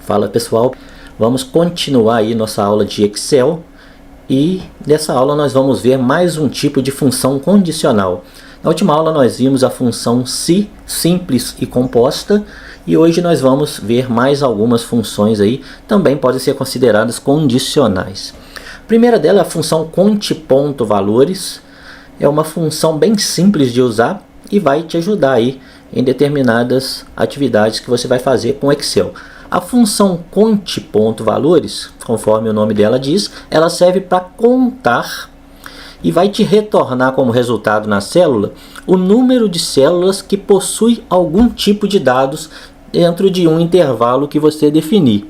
Fala pessoal, vamos continuar aí nossa aula de Excel e nessa aula nós vamos ver mais um tipo de função condicional. Na última aula nós vimos a função se simples e composta e hoje nós vamos ver mais algumas funções aí, também podem ser consideradas condicionais. A primeira dela é a função conte.valores, é uma função bem simples de usar e vai te ajudar aí em determinadas atividades que você vai fazer com Excel. A função conte.valores, conforme o nome dela diz, ela serve para contar e vai te retornar como resultado na célula o número de células que possui algum tipo de dados dentro de um intervalo que você definir.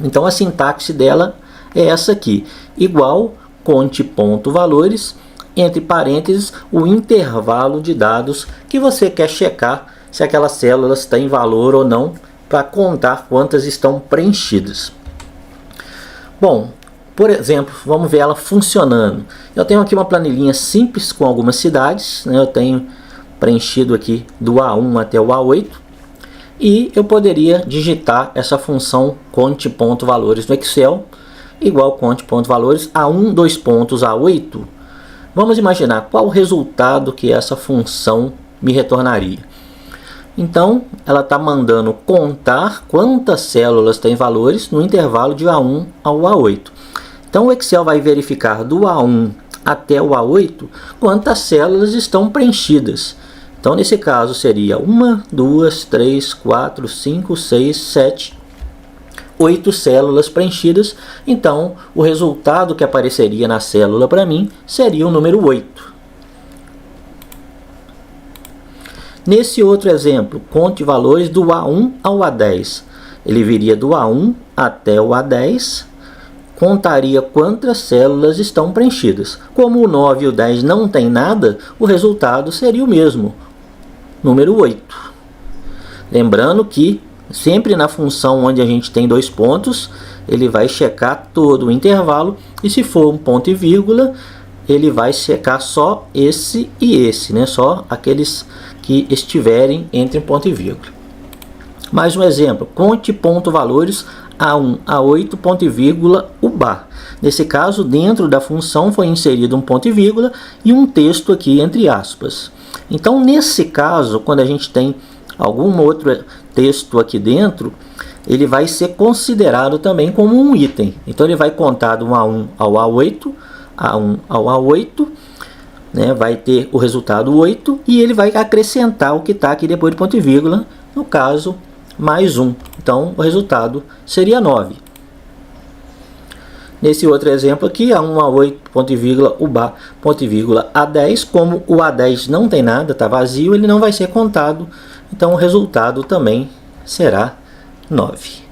Então a sintaxe dela é essa aqui, igual conte.valores, entre parênteses, o intervalo de dados que você quer checar se aquelas células têm valor ou não, para contar quantas estão preenchidas. Bom, por exemplo, vamos ver ela funcionando. Eu tenho aqui uma planilhinha simples com algumas cidades, né? Eu tenho preenchido aqui do A1 até o A8 e eu poderia digitar essa função conte.valores no Excel, igual conte.valores A1, dois pontos, A8. Vamos imaginar qual o resultado que essa função me retornaria. Então, ela está mandando contar quantas células têm valores no intervalo de A1 ao A8. Então, o Excel vai verificar do A1 até o A8 quantas células estão preenchidas. Então, nesse caso, seria 1, 2, 3, 4, 5, 6, 7, 8 células preenchidas. Então, o resultado que apareceria na célula para mim seria o número 8. Nesse outro exemplo, conte valores do A1 ao A10. Ele viria do A1 até o A10, contaria quantas células estão preenchidas. Como o 9 e o 10 não tem nada, o resultado seria o mesmo, número 8. Lembrando que sempre na função onde a gente tem dois pontos, ele vai checar todo o intervalo e se for um ponto e vírgula, ele vai checar só esse e esse, né? Só aqueles que estiverem entre um ponto e vírgula. Mais um exemplo, conte.valores A1 a 8, ponto e vírgula, o bar. Nesse caso, dentro da função foi inserido um ponto e vírgula e um texto aqui entre aspas. Então, nesse caso, quando a gente tem algum outro texto aqui dentro, ele vai ser considerado também como um item. Então, ele vai contar do A1 ao A8, A1 ao A8, né, vai ter o resultado 8 e ele vai acrescentar o que está aqui depois do ponto e vírgula, no caso, mais 1. Então, o resultado seria 9. Nesse outro exemplo aqui, A1 a 8, ponto e vírgula, o bar, ponto e vírgula, A10, como o A10 não tem nada, está vazio, ele não vai ser contado, então o resultado também será 9.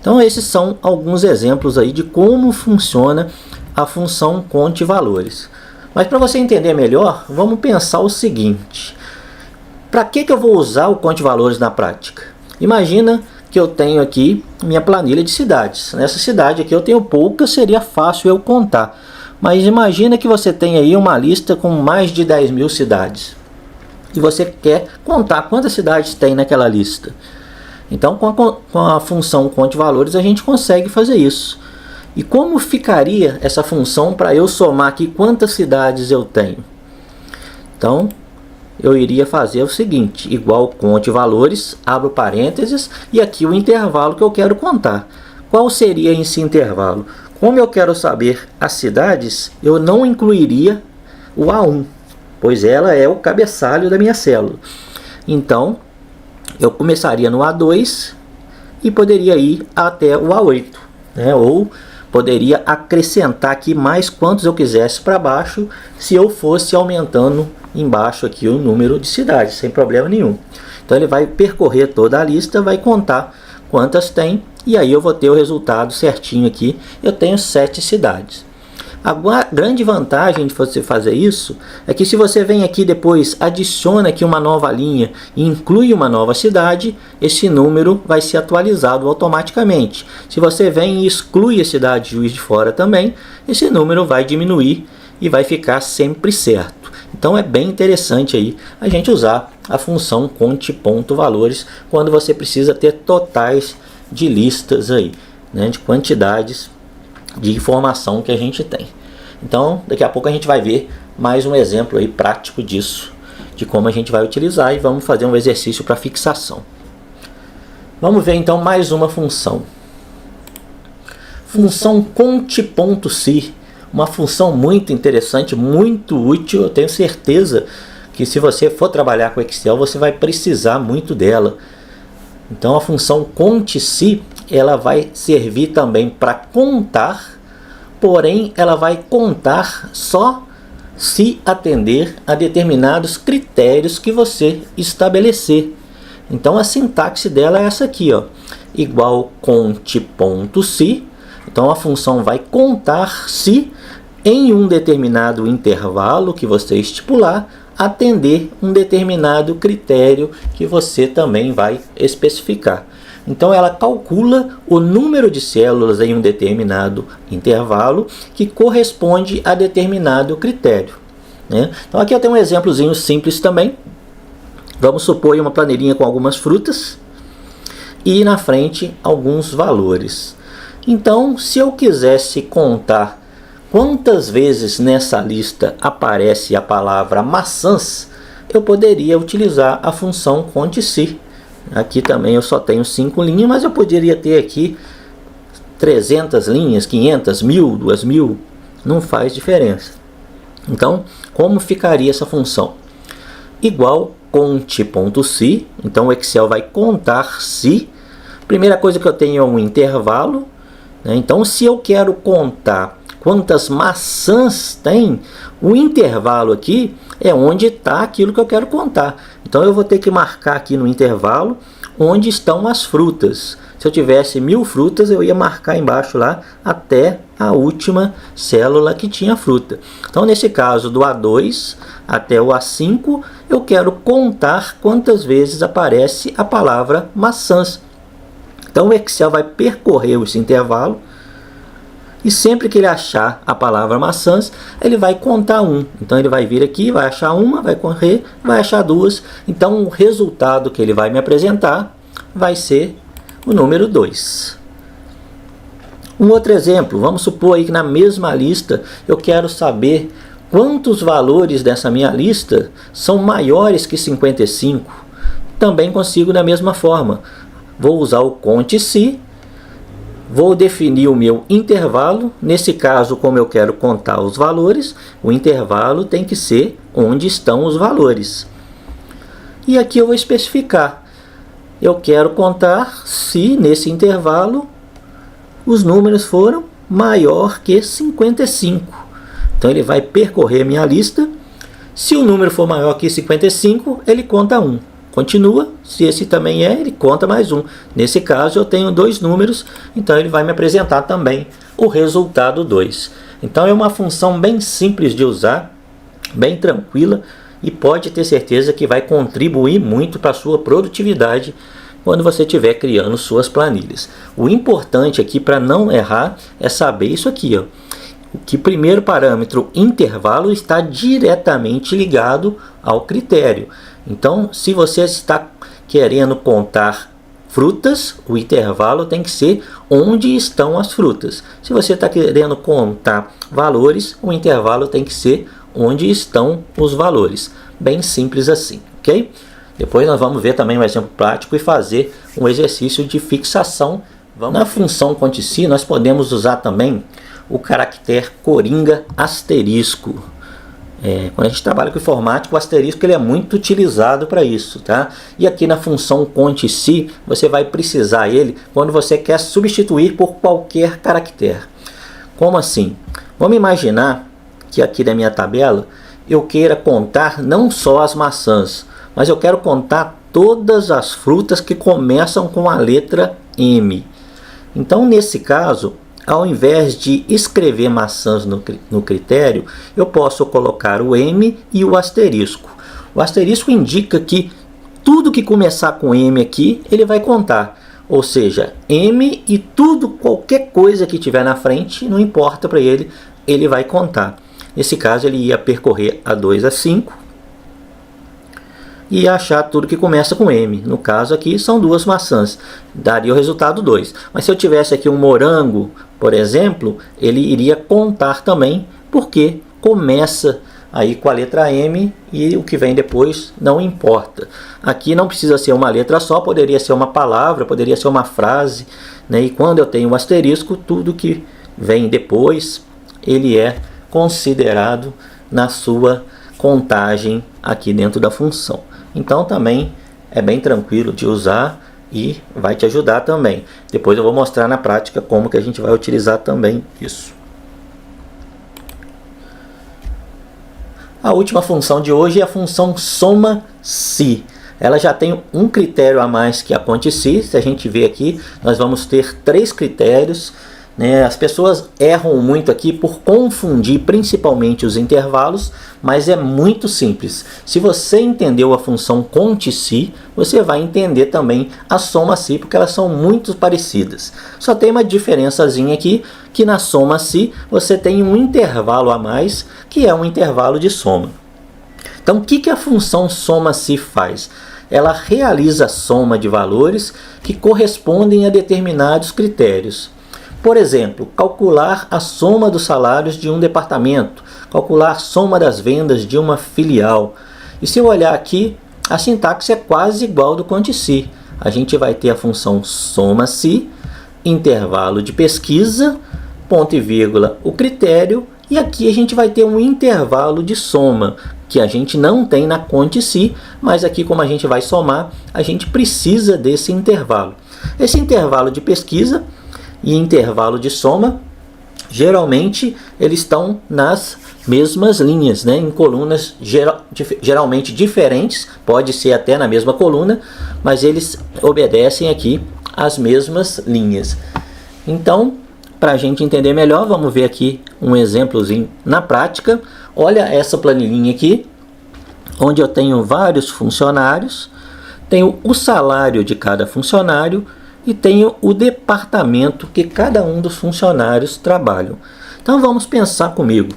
Então, esses são alguns exemplos aí de como funciona a função conte valores. Mas para você entender melhor, vamos pensar o seguinte. Para que eu vou usar o conte valores na prática? Imagina que eu tenho aqui minha planilha de cidades. Nessa cidade aqui eu tenho poucas, seria fácil eu contar. Mas imagina que você tem aí uma lista com mais de 10 mil cidades. E você quer contar quantas cidades tem naquela lista. Então com a função conte valores a gente consegue fazer isso. E como ficaria essa função para eu somar aqui quantas cidades eu tenho? Então, eu iria fazer o seguinte, igual conte valores, abro parênteses, e aqui o intervalo que eu quero contar. Qual seria esse intervalo? Como eu quero saber as cidades, eu não incluiria o A1, pois ela é o cabeçalho da minha célula. Então, eu começaria no A2 e poderia ir até o A8, né? Ou poderia acrescentar aqui mais quantos eu quisesse para baixo, se eu fosse aumentando embaixo aqui o número de cidades, sem problema nenhum. Então ele vai percorrer toda a lista, vai contar quantas tem, e aí eu vou ter o resultado certinho aqui. Eu tenho 7 cidades. A grande vantagem de você fazer isso é que se você vem aqui depois, adiciona aqui uma nova linha e inclui uma nova cidade, esse número vai ser atualizado automaticamente. Se você vem e exclui a cidade de Juiz de Fora também, esse número vai diminuir e vai ficar sempre certo. Então é bem interessante aí a gente usar a função conte.valores quando você precisa ter totais de listas aí, né, de quantidades de informação que a gente tem. Então, daqui a pouco a gente vai ver mais um exemplo aí prático disso, de como a gente vai utilizar, e vamos fazer um exercício para fixação. Vamos ver então mais uma função. Função cont.si, uma função muito interessante, muito útil. Eu tenho certeza que se você for trabalhar com Excel, você vai precisar muito dela. Então a função cont.si, ela vai servir também para contar, porém ela vai contar só se atender a determinados critérios que você estabelecer. Então a sintaxe dela é essa aqui, ó, igual cont.si. Então a função vai contar se em um determinado intervalo que você estipular atender um determinado critério que você também vai especificar. Então ela calcula o número de células em um determinado intervalo que corresponde a determinado critério, né? Então aqui eu tenho um exemplozinho simples também. Vamos supor uma planilhinha com algumas frutas e na frente alguns valores. Então, se eu quisesse contar quantas vezes nessa lista aparece a palavra maçãs, eu poderia utilizar a função cont.si. Aqui também eu só tenho 5 linhas, mas eu poderia ter aqui 300 linhas, 500, 1000, 2000, não faz diferença. Então, como ficaria essa função? Igual cont.si, então o Excel vai contar se. Primeira coisa que eu tenho é um intervalo, né? Então, se eu quero contar quantas maçãs tem, o intervalo aqui é onde está aquilo que eu quero contar. Então eu vou ter que marcar aqui no intervalo onde estão as frutas. Se eu tivesse 1000 frutas, eu ia marcar embaixo lá até a última célula que tinha fruta. Então nesse caso do A2 até o A5, eu quero contar quantas vezes aparece a palavra maçãs. Então o Excel vai percorrer esse intervalo e sempre que ele achar a palavra maçãs, ele vai contar 1. Então ele vai vir aqui, vai achar uma, vai correr, vai achar 2. Então o resultado que ele vai me apresentar vai ser o número 2. Um outro exemplo, vamos supor aí que na mesma lista eu quero saber quantos valores dessa minha lista são maiores que 55. Também consigo da mesma forma. Vou usar o cont.si, vou definir o meu intervalo. Nesse caso, como eu quero contar os valores, o intervalo tem que ser onde estão os valores. E aqui eu vou especificar. Eu quero contar se nesse intervalo os números foram maior que 55. Então ele vai percorrer a minha lista. Se o número for maior que 55, ele conta 1. Continua, se esse também é, ele conta mais 1. Nesse caso eu tenho 2 números, então ele vai me apresentar também o resultado 2. Então é uma função bem simples de usar, bem tranquila, e pode ter certeza que vai contribuir muito para a sua produtividade quando você estiver criando suas planilhas. O importante aqui para não errar é saber isso aqui, ó. Que o primeiro parâmetro, intervalo, está diretamente ligado ao critério. Então, se você está querendo contar frutas, o intervalo tem que ser onde estão as frutas. Se você está querendo contar valores, o intervalo tem que ser onde estão os valores. Bem simples assim, ok? Depois nós vamos ver também um exemplo prático e fazer um exercício de fixação. Na função cont.si nós podemos usar também o caractere coringa asterisco. Quando a gente trabalha com informática, o asterisco ele é muito utilizado para isso, tá? E aqui na função cont.si você vai precisar ele quando você quer substituir por qualquer caractere. Como assim? Vamos imaginar que aqui na minha tabela eu queira contar não só as maçãs, mas eu quero contar todas as frutas que começam com a letra M. Então nesse caso, ao invés de escrever maçãs no critério, eu posso colocar o M e o asterisco. O asterisco indica que tudo que começar com M aqui, ele vai contar. Ou seja, M e tudo, qualquer coisa que tiver na frente, não importa para ele, ele vai contar. Nesse caso, ele ia percorrer a 2 a 5. e achar tudo que começa com M. No caso aqui são 2 maçãs, daria o resultado 2. Mas se eu tivesse aqui um morango, por exemplo, ele iria contar também, porque começa aí com a letra M e o que vem depois não importa. Aqui não precisa ser uma letra só, poderia ser uma palavra, poderia ser uma frase, né? E quando eu tenho um asterisco, tudo que vem depois, ele é considerado na sua contagem aqui dentro da função. Então também é bem tranquilo de usar e vai te ajudar também. Depois eu vou mostrar na prática como que a gente vai utilizar também isso. A última função de hoje é a função soma-se. Ela já tem um critério a mais que a conte-se. Se a gente ver aqui, nós vamos ter 3 critérios, né? As pessoas erram muito aqui por confundir principalmente os intervalos, mas é muito simples. Se você entendeu a função conte-se, você vai entender também a soma-se, porque elas são muito parecidas. Só tem uma diferençazinha aqui, que na soma-se você tem um intervalo a mais, que é um intervalo de soma. Então o que a função soma-se faz? Ela realiza a soma de valores que correspondem a determinados critérios. Por exemplo, calcular a soma dos salários de um departamento, calcular a soma das vendas de uma filial. E se eu olhar aqui, a sintaxe é quase igual do conte-se. A gente vai ter a função soma-se, intervalo de pesquisa, ponto e vírgula, o critério, e aqui a gente vai ter um intervalo de soma, que a gente não tem na conte-se, mas aqui como a gente vai somar, a gente precisa desse intervalo. Esse intervalo de pesquisa e intervalo de soma, geralmente eles estão nas mesmas linhas, né? Em colunas geralmente diferentes, pode ser até na mesma coluna, mas eles obedecem aqui as mesmas linhas. Então, para a gente entender melhor, vamos ver aqui um exemplozinho na prática. Olha essa planilhinha aqui, onde eu tenho vários funcionários, tenho o salário de cada funcionário e tenho o departamento que cada um dos funcionários trabalham. Então vamos pensar comigo.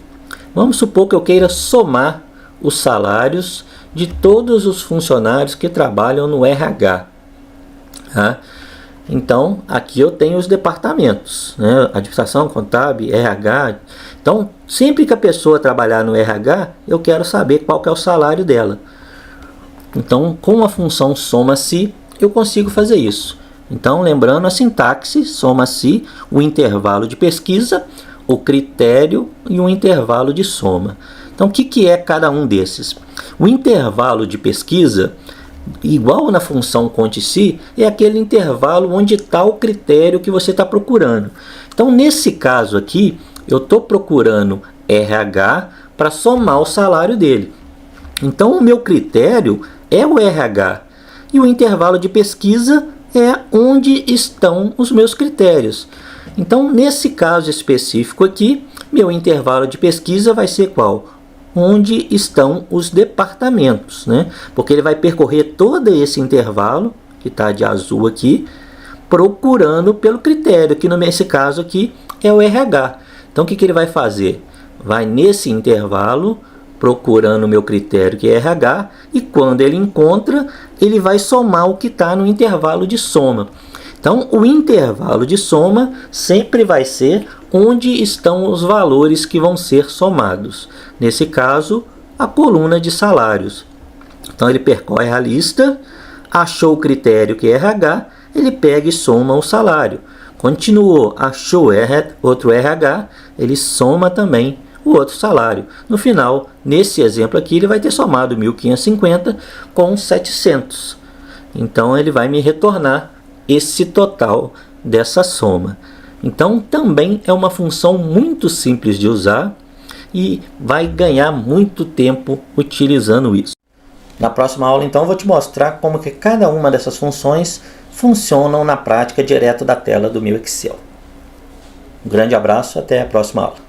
Vamos supor que eu queira somar os salários de todos os funcionários que trabalham no RH. Tá? Então aqui eu tenho os departamentos, né? Administração, contábil, RH. Então sempre que a pessoa trabalhar no RH, eu quero saber qual que é o salário dela. Então com a função soma-se eu consigo fazer isso. Então, lembrando a sintaxe, soma-se, o intervalo de pesquisa, o critério e o intervalo de soma. Então, o que é cada um desses? O intervalo de pesquisa, igual na função conte-se, é aquele intervalo onde está o critério que você está procurando. Então, nesse caso aqui, eu estou procurando RH para somar o salário dele. Então, o meu critério é o RH. E o intervalo de pesquisa é onde estão os meus critérios. Então, nesse caso específico aqui, meu intervalo de pesquisa vai ser qual? Onde estão os departamentos, né? Porque ele vai percorrer todo esse intervalo, que está de azul aqui, procurando pelo critério, que nesse caso aqui é o RH. Então, o que ele vai fazer? Vai nesse intervalo, procurando o meu critério, que é RH, e quando ele encontra, ele vai somar o que está no intervalo de soma. Então, o intervalo de soma sempre vai ser onde estão os valores que vão ser somados. Nesse caso, a coluna de salários. Então, ele percorre a lista, achou o critério, que é RH, ele pega e soma o salário. Continuou, achou outro RH, ele soma também o outro salário. No final, nesse exemplo aqui, ele vai ter somado 1.550 com 700. Então, ele vai me retornar esse total dessa soma. Então, também é uma função muito simples de usar e vai ganhar muito tempo utilizando isso. Na próxima aula, então, eu vou te mostrar como que cada uma dessas funções funcionam na prática direto da tela do meu Excel. Um grande abraço, até a próxima aula.